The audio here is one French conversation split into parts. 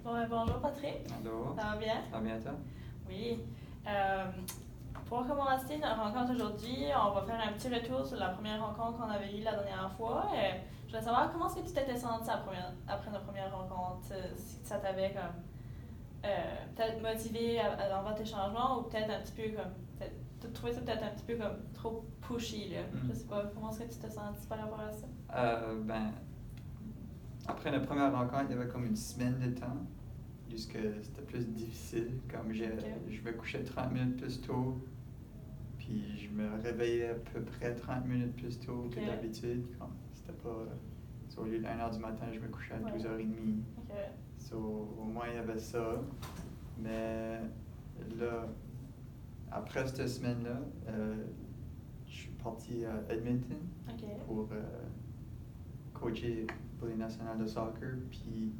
Bonjour Patrick, Allô? ça va bien? Ça va bien, toi? Oui. Pour commencer notre rencontre aujourd'hui, on va faire un petit retour sur la première rencontre qu'on avait eue la dernière fois. Je voulais savoir comment est-ce que tu t'étais senti après notre première rencontre, si ça t'avait comme peut-être motivé à tes changements ou peut-être un petit peu comme tu trouvais ça peut-être un petit peu comme trop pushy là. Je sais pas, comment est-ce que tu t'es senti par rapport à ça? Ben, après la première rencontre, il y avait comme une semaine de temps, jusque c'était plus difficile. Comme je me couchais 30 minutes plus tôt, puis je me réveillais à peu près 30 minutes plus tôt que d'habitude. C'était pas. Au lieu de 1h du matin, je me couchais à 12h30. Au moins, il y avait ça. Mais là, après cette semaine-là, je suis parti à Edmonton pour coacher pour les nationales de soccer. Puis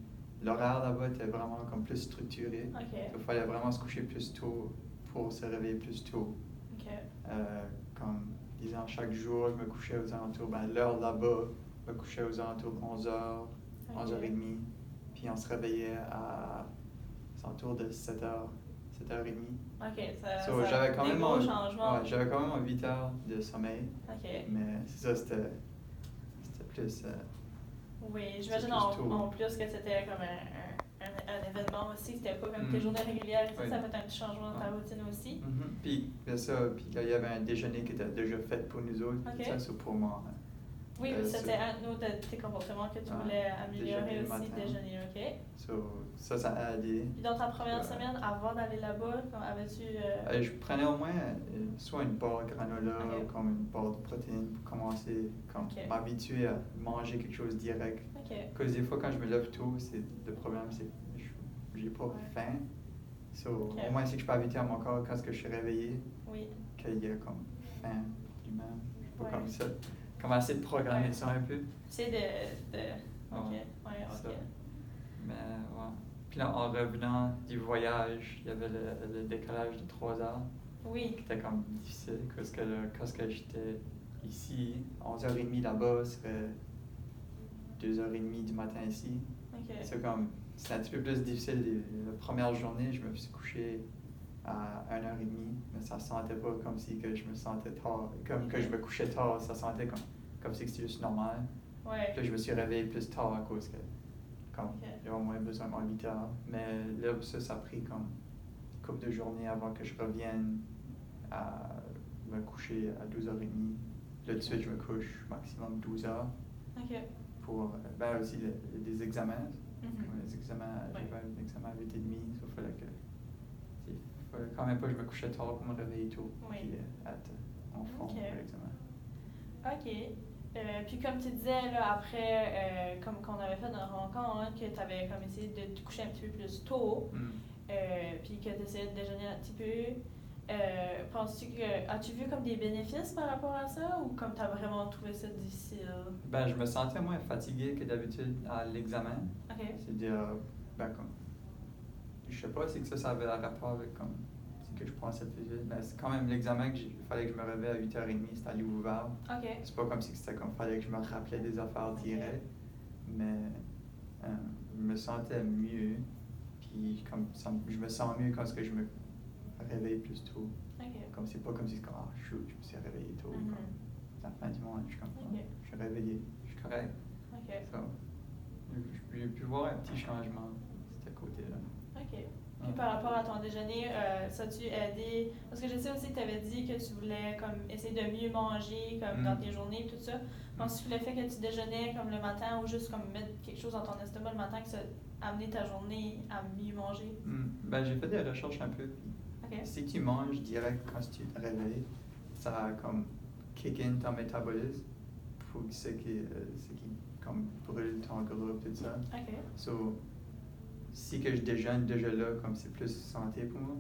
l'horaire là-bas était vraiment comme plus structuré. Il fallait vraiment se coucher plus tôt pour se réveiller plus tôt. Comme disant chaque jour, je me couchais aux alentours, l'heure là-bas, je me couchais aux alentours de 11h, 11h30. Puis on se réveillait aux alentours de 7h. 7h30. J'avais quand même j'avais quand même 8 heures de sommeil. Mais c'est ça, c'était plus. Oui, j'imagine en plus que c'était comme un événement aussi, c'était pas comme tes journées régulières, ça fait un petit changement dans ta routine aussi. Puis là, il y avait un déjeuner qui était déjà fait pour nous autres. Ça, c'est pour moi. Oui, c'était un autre de tes comportements que tu voulais améliorer aussi, déjeuner, Ça a aidé. Puis dans ta première semaine, avant d'aller là-bas, avais-tu... Je prenais au moins soit une barre de granola ou comme une barre de protéines pour commencer, comme m'habituer à manger quelque chose direct. Parce que des fois, quand je me lève tôt, le problème, c'est que j'ai pas faim. Au moins, c'est que je peux habituer à mon corps quand je suis réveillé, qu'il y a comme faim lui-même. Je sais pas comme ça. Commencer de programmer ça un peu. C'est OK. Mais ouais. Puis là, en revenant du voyage, il y avait le décalage de 3 heures. Oui. Qui était comme difficile parce que quand j'étais ici, 11h30 là-bas, serait 2h30 du matin ici. C'était un petit peu plus difficile. La première journée, je me suis couché à 1h30, mais ça sentait pas comme si que je me sentais tard. Comme que je me couchais tard, ça sentait comme si c'était juste normal. Puis là, je me suis réveillé plus tard à cause que j'avais au moins besoin de 8 heures. Mais là, ça a pris comme une couple de journées avant que je revienne à me coucher à 12h30. Là, tout de suite, je me couche maximum 12 heures. Pour aussi des examens. Les examens, j'avais un examen à 8h30, il fallait quand même pas que je me couchais tard pour me réveiller tôt. Puis être en forme pour l'examen. Puis comme tu disais, là, après, comme qu'on avait fait notre rencontre, que tu avais comme essayé de te coucher un petit peu plus tôt, puis que tu essayais de déjeuner un petit peu, as-tu vu comme des bénéfices par rapport à ça ou comme tu as vraiment trouvé ça difficile? Je me sentais moins fatigué que d'habitude à l'examen. C'est-à-dire, je sais pas si ça avait un rapport avec comme que je pensais plus vite, mais c'est quand même l'examen il fallait que je me réveille à 8h30, c'était à livre ouvert. C'est pas comme si c'était comme fallait que je me rappelais des affaires directes, mais je me sentais mieux, puis je me sens mieux quand je me réveille plus tôt. Comme c'est pas comme si je me suis réveillé tôt. Comme, la fin du monde, je suis réveillé, je suis correct. J'ai pu voir un petit changement de ce côté-là. Puis par rapport à ton déjeuner, ça a-tu aidé? Parce que je sais aussi que tu avais dit que tu voulais comme essayer de mieux manger comme dans tes journées et tout ça. Penses-tu que le fait que tu déjeunais comme le matin ou juste comme mettre quelque chose dans ton estomac le matin, que ça a amené ta journée à mieux manger? J'ai fait des recherches un peu. Si tu manges direct quand tu te réveilles, ça a comme kick in ton métabolisme pour ce qui comme brûle ton gras tout ça. Si que je déjeune déjà là, comme c'est plus santé pour moi.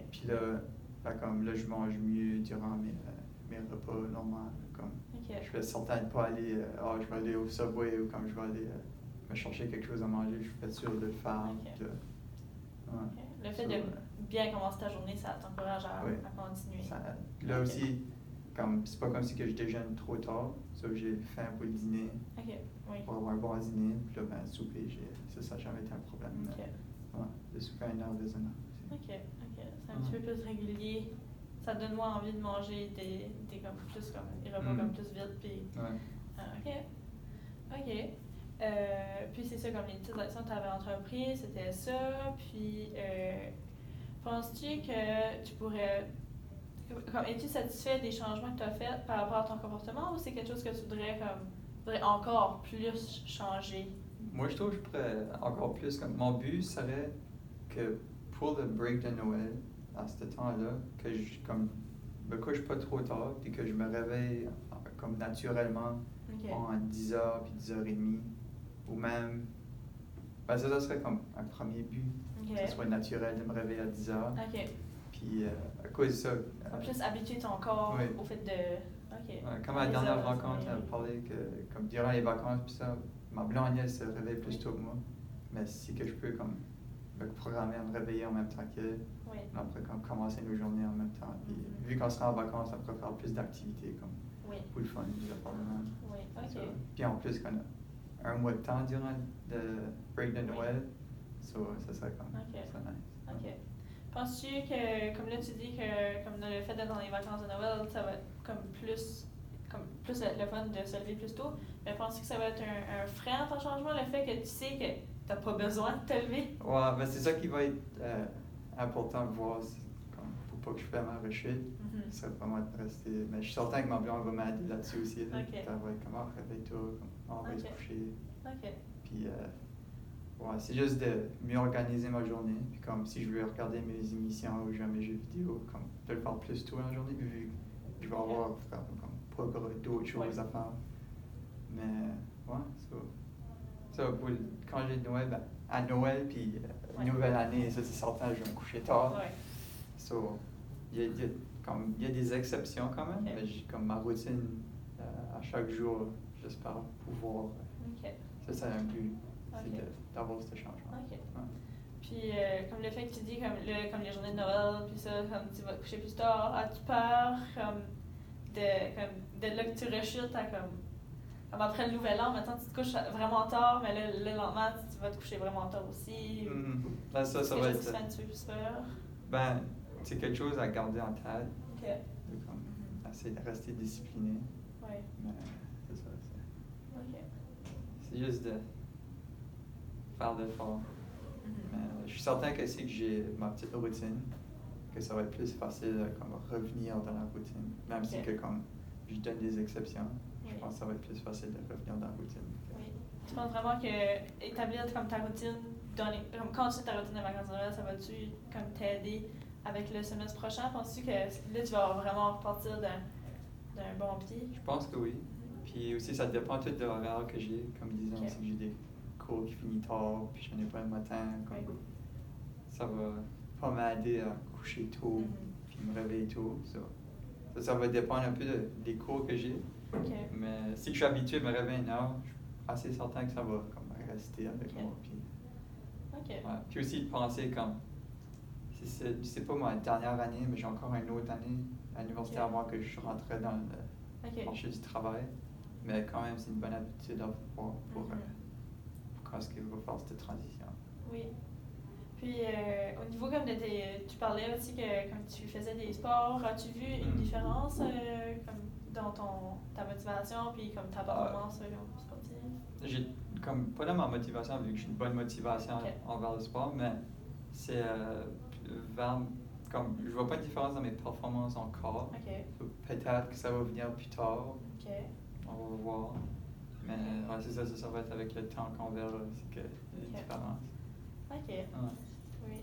Puis là, comme là, je mange mieux durant mes repas normaux. Je fais certain de ne pas aller, je vais aller au Subway ou comme je vais aller me chercher quelque chose à manger, je fais sûr de le faire. Le fait de bien commencer ta journée, ça t'encourage à continuer. Là aussi, comme, c'est pas comme si que je déjeune trop tard. J'ai faim pour le dîner. OK, oui. Pour avoir un bon dîner. Puis là, ben, souper, ça n'a jamais été un problème. OK. Ouais, le souper à une heure raisonnable aussi. OK. C'est un petit peu plus régulier. Ça donne moins envie de manger comme plus comme des repas comme plus vite. Puis... Ouais. OK. Puis c'est ça, comme les petites actions que tu avais entreprises, c'était ça. Puis penses-tu que tu pourrais... es-tu satisfait des changements que tu as faits par rapport à ton comportement ou c'est quelque chose que tu voudrais encore plus changer? Moi, je trouve que je pourrais encore plus. Comme, mon but serait que pour le break de Noël, à ce temps-là, que je me couche pas trop tard puis que je me réveille comme naturellement en 10h puis 10h30 ou même... Ben ça serait comme un premier but. Que ce soit naturel de me réveiller à 10h. Puis à cause de ça... plus habituer ton corps au fait de... comme à la dernière rencontre, elle parlait que comme durant les vacances, puis ça, ma blonde, elle se réveille plus tôt que moi. Mais si que je peux comme me programmer à me réveiller en même temps qu'elle, après comme commencer nos journées en même temps. Puis vu qu'on sera en vacances, on pourrait faire plus d'activités comme pour le fun, des affaires de même. Puis en plus, qu'on a un mois de temps durant le break de Noël, ça serait comme ça nice. Penses-tu que, comme là tu dis que comme le fait d'être dans les vacances de Noël, ça va être comme plus le fun de se lever plus tôt, mais penses-tu que ça va être un frein à ton changement, le fait que tu sais que tu n'as pas besoin de te lever? Ouais, ben c'est ça qui va être important de voir, comme, pour pas que je fasse ma rechute. Ça va vraiment être rester. Mais je suis certain que ma blonde va m'aider là-dessus aussi. Elle va être comme, réveille-toi, on va se coucher. Puis, c'est juste de mieux organiser ma journée. Puis, comme si je veux regarder mes émissions ou jouer à mes jeux vidéo, comme de le faire plus tôt dans la journée, vu que je vais avoir comme, pas d'autres choses à faire. Mais, ça pour le congé de Noël, ben, à Noël, puis nouvelle année, ça c'est certain, je vais me coucher tard. Il y a des exceptions quand même, mais j'ai comme ma routine à chaque jour, j'espère pouvoir. Ça, c'est un but, c'est d'avoir ce changement. Puis, comme le fait que tu dis, comme les journées de Noël, puis ça, comme tu vas te coucher plus tard, as-tu peur de là que tu rechutes à comme après le nouvel an, maintenant tu te couches vraiment tard, mais là, le lendemain, tu vas te coucher vraiment tard aussi. Ben, ça va être... c'est quelque chose à garder en tête. De comme, essayer de rester discipliné. Mais c'est ça. C'est juste de faire l'effort. Mais je suis certain que si que j'ai ma petite routine, que ça va être plus facile de comme, revenir dans la routine. Même si que comme je donne des exceptions. Je pense que ça va être plus facile de revenir dans la routine. Tu penses vraiment que établir comme ta routine, comme continuer ta routine de vacances de Noël, ça va-tu comme t'aider avec le semestre prochain? Penses-tu que là, tu vas vraiment repartir d'un bon pied? Je pense que oui. Puis aussi, ça dépend tout de l'horaire que j'ai. Comme disant, si j'ai des cours qui finissent tard, puis je n'en ai pas le matin, ça va pas m'aider à coucher tôt, puis me réveiller tôt. Ça va dépendre un peu des cours que j'ai. Mais si je suis habitué à me réveiller une heure, je suis assez certain que ça va comme, rester avec moi. Puis aussi de penser comme, c'est pas ma dernière année, mais j'ai encore une autre année à l'université avant que je rentrais dans le marché du travail. Mais quand même, c'est une bonne habitude à avoir pour quand est-ce qu'il va faire cette transition. Oui. Puis au niveau comme tu parlais aussi que quand tu faisais des sports, as-tu vu une différence comme dans ta motivation puis comme ta performance sportive? J'ai comme pas dans ma motivation vu que j'ai une bonne motivation envers le sport, mais c'est comme je vois pas de différence dans mes performances encore. Peut-être que ça va venir plus tard. On va voir. Mais c'est ça, ça va être avec le temps qu'on verra les différences. Oui.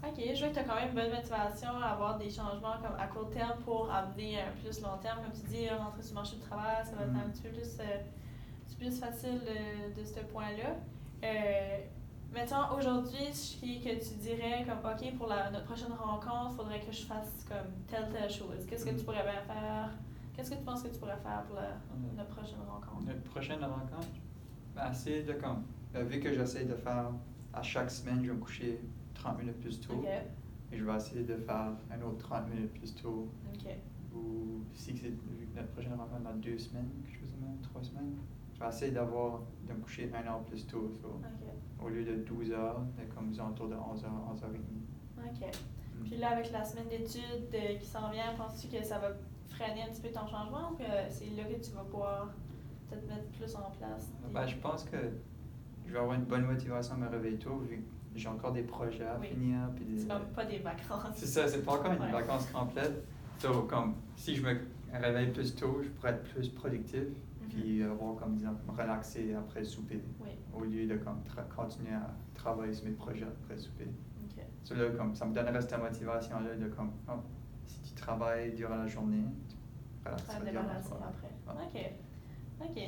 Je vois que tu as quand même une bonne motivation à avoir des changements comme à court terme pour amener un plus long terme. Comme tu dis, rentrer sur le marché du travail, ça va être un petit peu plus facile de ce point-là. Maintenant, aujourd'hui, que tu dirais comme OK, pour notre prochaine rencontre, il faudrait que je fasse comme telle chose. Qu'est-ce que tu pourrais bien faire? Qu'est-ce que tu penses que tu pourrais faire pour notre prochaine rencontre? Notre prochaine rencontre? Essayer de comme, vu que j'essaie de faire à chaque semaine, je vais me coucher 30 minutes plus tôt. Et je vais essayer de faire un autre 30 minutes plus tôt. ou si c'est vu que notre prochaine rencontre dans 2 semaines, quelque chose de même, 3 semaines, je vais essayer de me coucher 1 heure plus tôt. So, OK. au lieu de 12 heures, comme aux alentours de 11 heures, 11h30. OK. Puis là, avec la semaine d'études qui s'en vient, penses-tu que ça va freiner un petit peu ton changement ou que c'est là que tu vas pouvoir peut-être mettre plus en place? Ben, je pense que je vais avoir une bonne motivation à me réveiller tôt vu que j'ai encore des projets à finir. C'est comme pas des vacances. C'est ça, c'est pas encore une vacances complète. So, comme, si je me réveille plus tôt, je pourrais être plus productif. Puis avoir, comme disons, me relaxer après le souper. Oui. Au lieu de comme, continuer à travailler sur mes projets après le souper. OK. So, là, comme, ça me donnerait cette motivation-là de comme, si tu travailles durant la journée, tu relaxeras durant la soirée. Après. OK.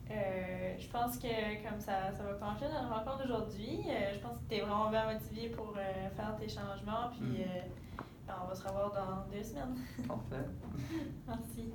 Je pense que comme ça va conclure notre rencontre d'aujourd'hui. Je pense que tu es vraiment bien motivé pour faire tes changements. Puis on va se revoir dans 2 semaines. Parfait. Merci.